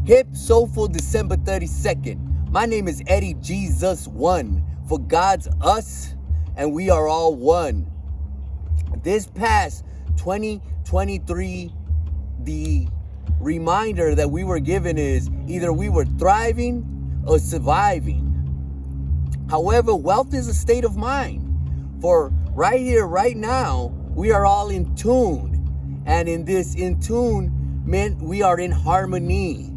Hip Soulful December 32nd. My name is Eddie Jesus One. For God's us, and we are all one. This past 2023, the reminder that we were given is either we were thriving or surviving. However, wealth is a state of mind. For right here, right now, we are all in tune. And in this in tune meant we are in harmony.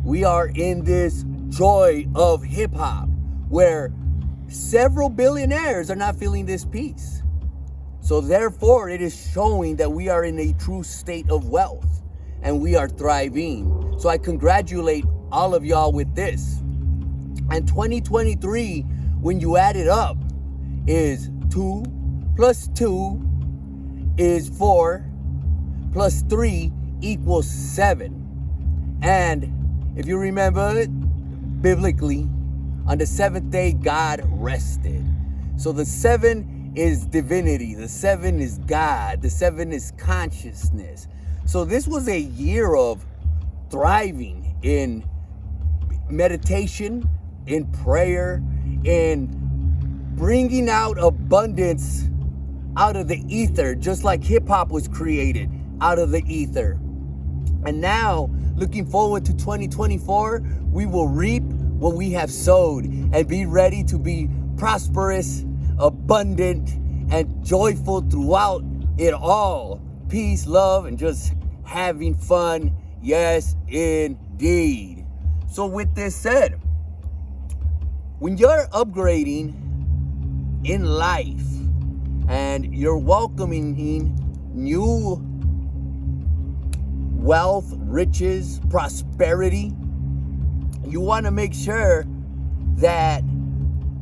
We are in this joy of hip hop where several billionaires are not feeling this peace. So therefore, it is showing that we are in a true state of wealth and we are thriving. So I congratulate all of y'all with this. And 2023, when you add it up, is 2 plus 2 is 4 plus 3 equals 7. And if you remember biblically, on the seventh day, God rested. So the 7 is divinity. The 7 is God. The 7 is consciousness. So this was a year of thriving in meditation, in prayer, in bringing out abundance out of the ether, just like hip hop was created out of the ether. And now, looking forward to 2024, we will reap what we have sowed and be ready to be prosperous, abundant, and joyful throughout it all. Peace, love, and just having fun. Yes, indeed. So with this said, when you're upgrading in life and you're welcoming new wealth, riches, prosperity, you want to make sure that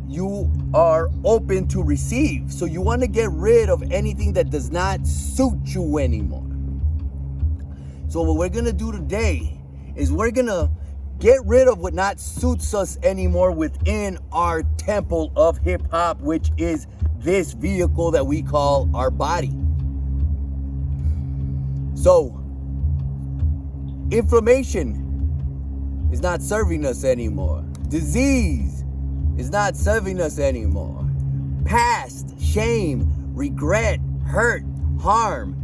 you are open to receive. So you want to get rid of anything that does not suit you anymore. So what we're going to do today is we're going to get rid of what not suits us anymore within our temple of hip hop, which is this vehicle that we call our body. So inflammation is not serving us anymore. Disease is not serving us anymore. Past, shame, regret, hurt, harm,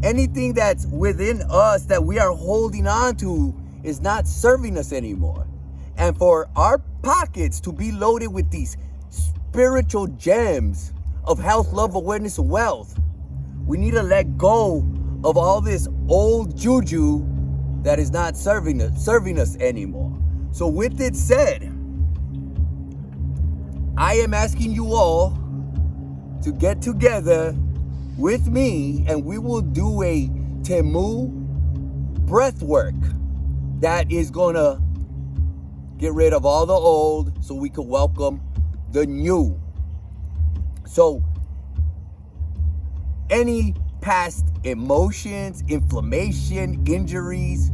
anything that's within us that we are holding on to is not serving us anymore. And for our pockets to be loaded with these spiritual gems of health, love, awareness, and wealth, we need to let go of all this old juju that is not serving us anymore. So with it said, I am asking you all to get together with me and we will do a Temu breath work that is gonna get rid of all the old so we can welcome the new. So any past emotions, inflammation, injuries,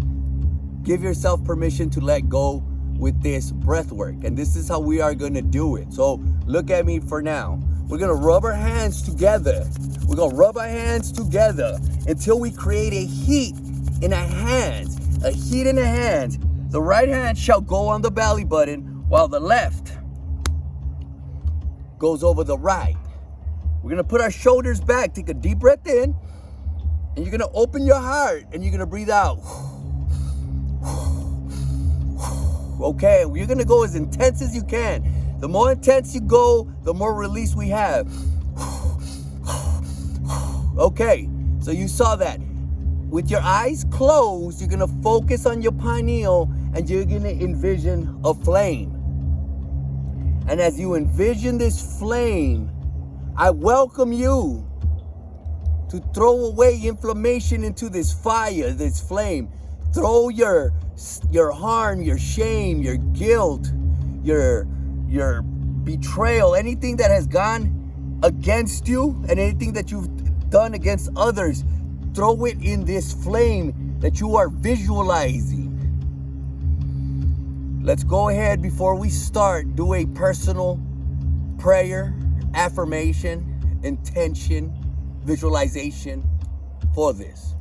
give yourself permission to let go with this breath work. And this is how we are going to do it. So look at me for now. We're going to rub our hands together. We're going to rub our hands together until we create a heat in our hands. A heat in the hands. The right hand shall go on the belly button while the left goes over the right. We're going to put our shoulders back. Take a deep breath in. And you're going to open your heart and you're going to breathe out. Okay, you're going to go as intense as you can. The more intense you go, the more release we have. Okay, so you saw that. With your eyes closed, you're going to focus on your pineal and you're going to envision a flame. And as you envision this flame, I welcome you to throw away inflammation into this fire, this flame. Throw your harm, your shame, your guilt, your betrayal, anything that has gone against you and anything that you've done against others, throw it in this flame that you are visualizing. Let's go ahead before we start, do a personal prayer, affirmation, intention, visualization for this.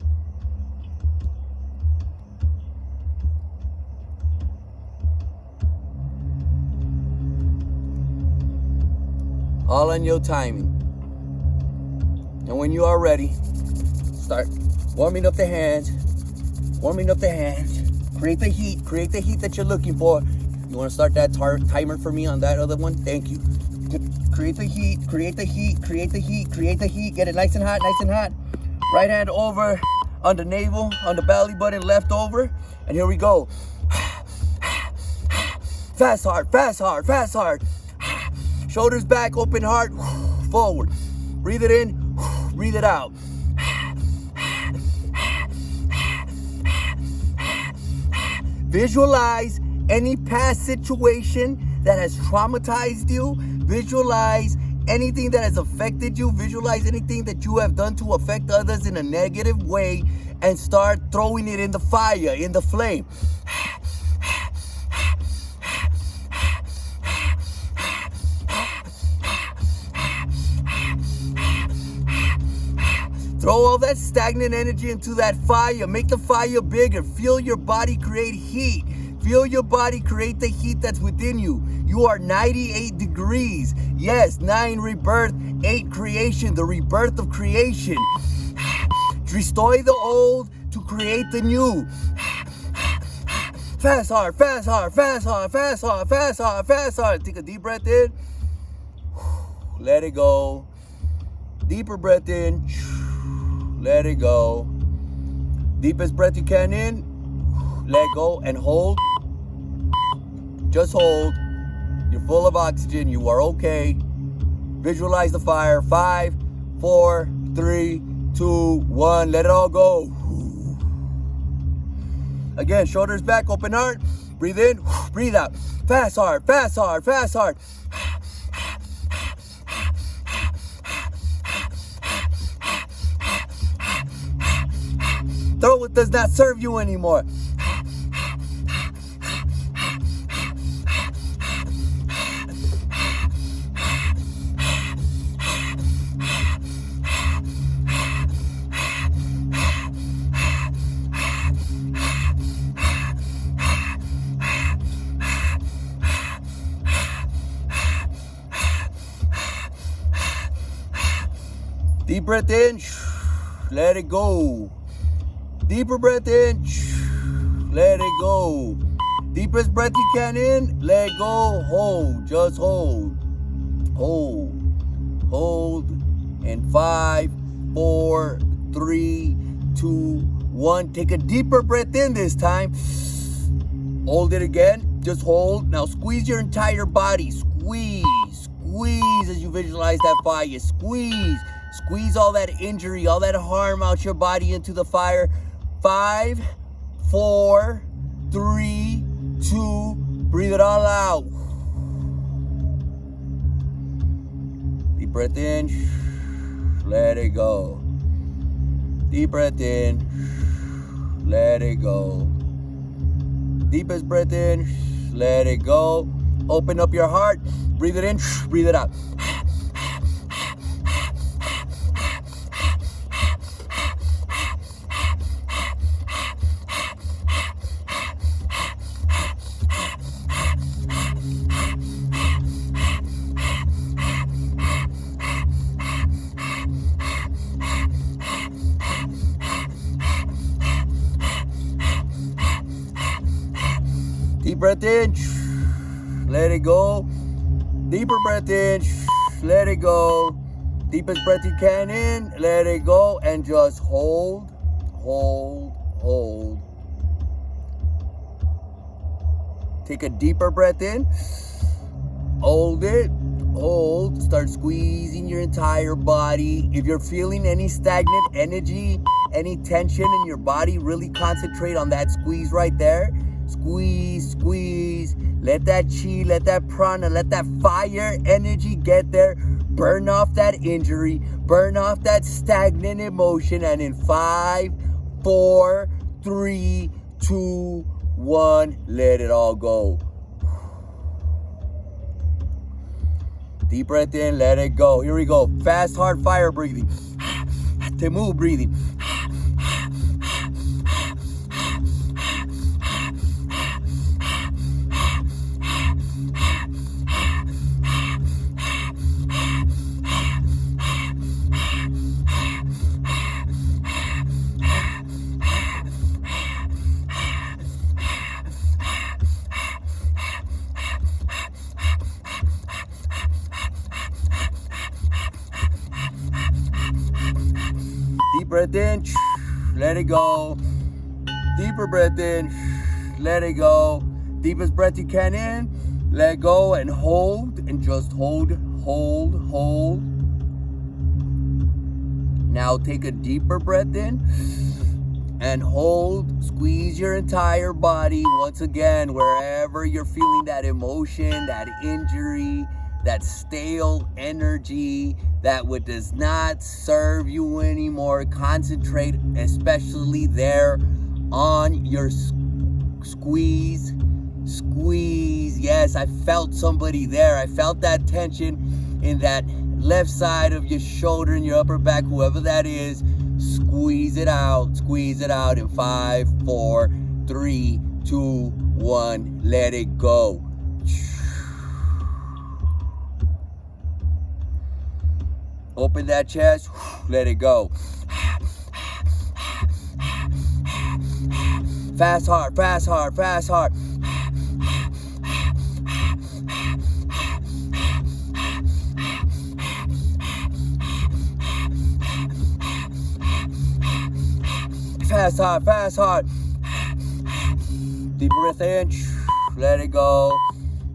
All on your timing. And when you are ready, start warming up the hands. Warming up the hands. Create the heat. Create the heat that you're looking for. You want to start that timer for me on that other one? Thank you. Create the heat. Create the heat. Create the heat. Create the heat. Get it nice and hot. Nice and hot. Right hand over on the navel, on the belly button, left over. And here we go. Fast, hard, fast, hard, fast, hard. Shoulders back, open heart, forward. Breathe it in, breathe it out. Visualize any past situation that has traumatized you. Visualize anything that has affected you. Visualize anything that you have done to affect others in a negative way and start throwing it in the fire, in the flame. Throw all that stagnant energy into that fire. Make the fire bigger. Feel your body create heat. Feel your body create the heat that's within you. You are 98 degrees. Yes, 9 rebirth, 8 creation, the rebirth of creation. Destroy the old to create the new. Fast, hard, fast, hard, fast, hard, fast, hard, fast, hard, fast, hard. Take a deep breath in. Let it go. Deeper breath in. Let it go. Deepest breath you can in. Let go and hold. Just hold. You're full of oxygen. You are okay. Visualize the fire. 5, 4, 3, 2, 1. Let it all go. Again, shoulders back, open heart. Breathe in, breathe out. Fast, hard, fast, hard, fast, hard. Throw what does not serve you anymore. Deep breath in, let it go. Deeper breath in, let it go. Deepest breath you can in, let go, hold, just hold. Hold, hold, and 5, 4, 3, 2, 1. Take a deeper breath in this time. Hold it again, just hold. Now squeeze your entire body, squeeze, squeeze as you visualize that fire, squeeze. Squeeze all that injury, all that harm out your body into the fire. 5, 4, 3, 2, breathe it all out. Deep breath in, let it go. Deep breath in, let it go. Deepest breath in, let it go. Open up your heart, breathe it in, breathe it out. Deep breath in, let it go. Deeper breath in, let it go. Deepest breath you can in, let it go. And just hold, hold, hold. Take a deeper breath in. Hold it, hold. Start squeezing your entire body. If you're feeling any stagnant energy, any tension in your body, really concentrate on that squeeze right there. Squeeze, squeeze. Let that chi, let that prana, let that fire energy get there. Burn off that injury. Burn off that stagnant emotion. And in 5, 4, 3, 2, 1, let it all go. Deep breath in, let it go. Here we go. Fast, hard fire breathing. Temu breathing. breath in, let it go. Deeper breath in, let it go. Deepest breath you can in, let go and hold, and just hold. Now take a deeper breath in and hold. Squeeze your entire body once again, wherever you're feeling that emotion, that injury, that stale energy, that what does not serve you anymore. Concentrate especially there on your squeeze. Yes, I felt somebody there. I felt that tension in that left side of your shoulder and your upper back, whoever that is. Squeeze it out in 5, 4, 3, 2, 1. Let it go. Open that chest, let it go. Fast, hard. Fast, hard. Fast, hard. Deeper breath in, let it go.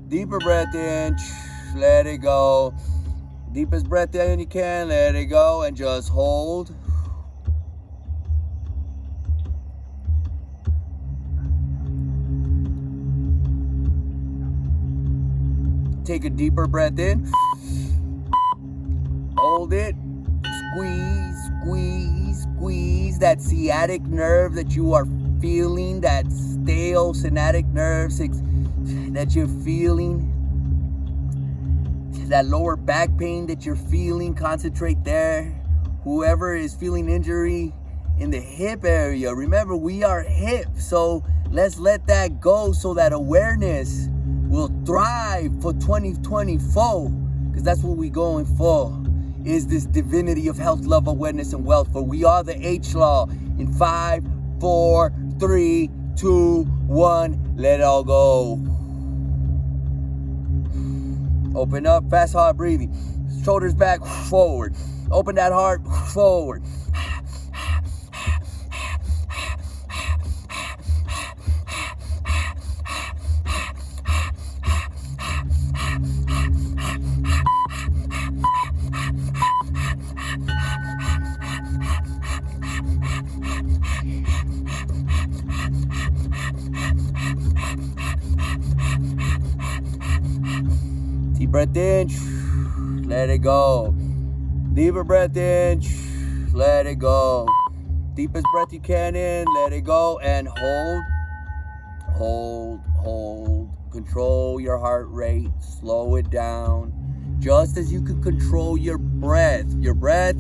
Deeper breath in, let it go. Deepest breath in you can, let it go, and just hold. Take a deeper breath in. Hold it. Squeeze that sciatic nerve that you are feeling, that stale sciatic nerve that you're feeling, that lower back pain that you're feeling. Concentrate there. Whoever is feeling injury in the hip area, remember we are hip, so let's let that go so that awareness will thrive for 2024, because that's what we're going for, is this divinity of health, love, awareness, and wealth. For we are the H-Law. In 5, 4, 3, 2, 1, let it all go. Open up, fast, hard breathing. Shoulders back, forward. Open that heart, forward. Deep breath in, let it go. Deeper breath in, let it go. Deepest breath you can in, let it go, and hold. Control your heart rate, slow it down. Just as you can control your breath. Your breath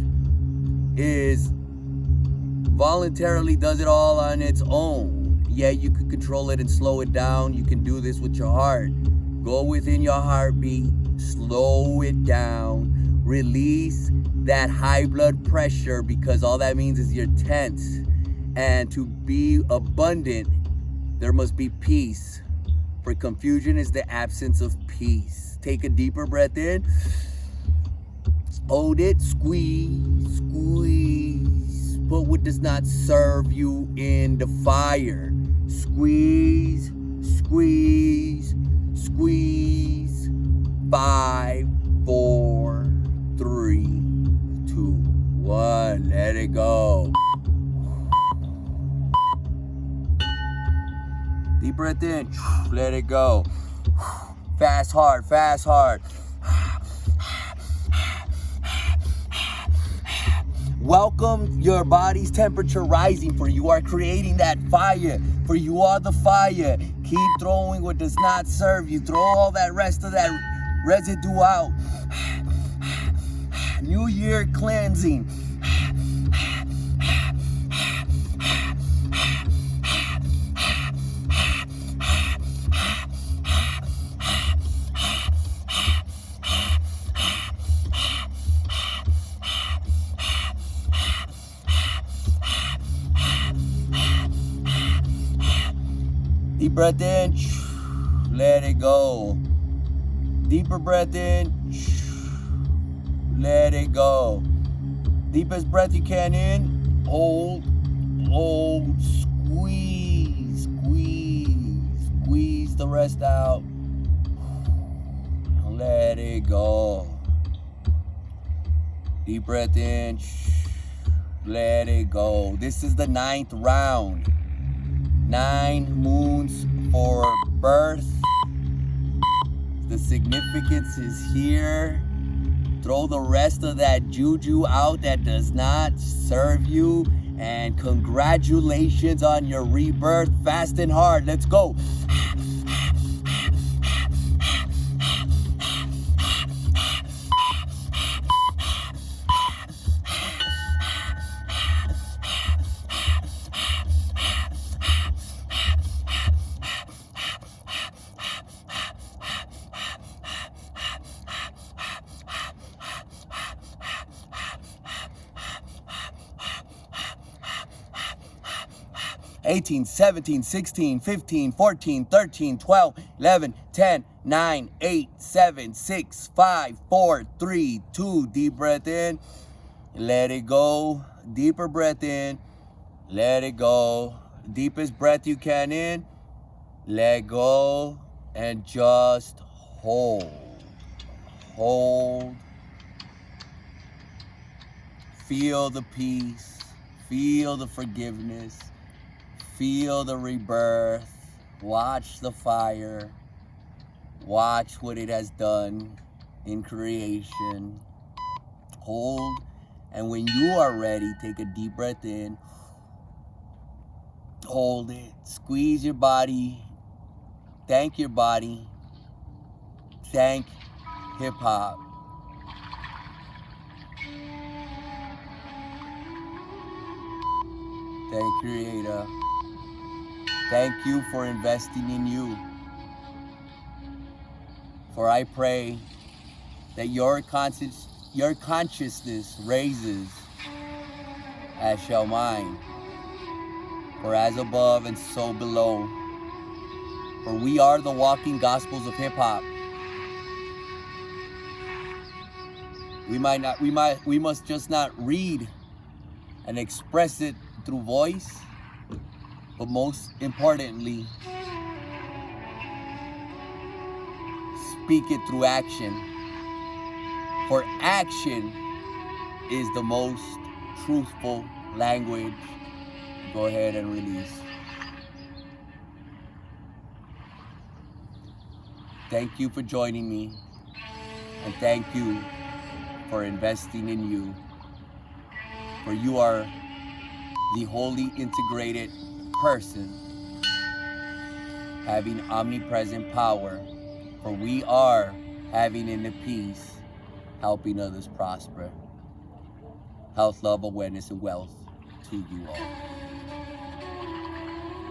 is voluntarily does it all on its own. Yeah, you can control it and slow it down. You can do this with your heart. Go within your heartbeat, slow it down, release that high blood pressure, because all that means is you're tense. And to be abundant, there must be peace. For confusion is the absence of peace. Take a deeper breath in. Hold it, squeeze. Put what does not serve you in the fire. Squeeze. 5, 4, 3, 2, 1. Let it go. Deep breath in. Let it go. Fast, hard. Welcome your body's temperature rising, for you are creating that fire. For you are the fire. Keep throwing what does not serve you. Throw all that rest of that residue out. New Year cleansing. Deep breath in, let it go. Deeper breath in, let it go. Deepest breath you can in, Hold. Hold. Squeeze. Squeeze. Squeeze the rest out. Let it go. Deep breath in. Let it go. This is the 9th round. 9 moons for birth. The significance is here. Throw the rest of that juju out that does not serve you. And congratulations on your rebirth. Fast and hard. Let's go. 18, 17, 16, 15, 14, 13, 12, 11, 10, 9, 8, 7, 6, 5, 4, 3, 2. Deep breath in. Let it go. Deeper breath in. Let it go. Deepest breath you can in. Let go. And just hold. Hold. Feel the peace. Feel the forgiveness. Feel the rebirth. Watch the fire. Watch what it has done in creation. Hold. And when you are ready, take a deep breath in. Hold it. Squeeze your body. Thank your body. Thank hip-hop. Thank Creator. Thank you for investing in you. For I pray that your consciousness raises as shall mine. For as above and so below. For we are the walking gospels of hip-hop. We must just not read and express it through voice, but most importantly, speak it through action. For action is the most truthful language. Go ahead and release. Thank you for joining me, and thank you for investing in you. For you are the wholly integrated person having omnipresent power. For we are having inner peace, helping others prosper. Health, love, awareness, and wealth to you all.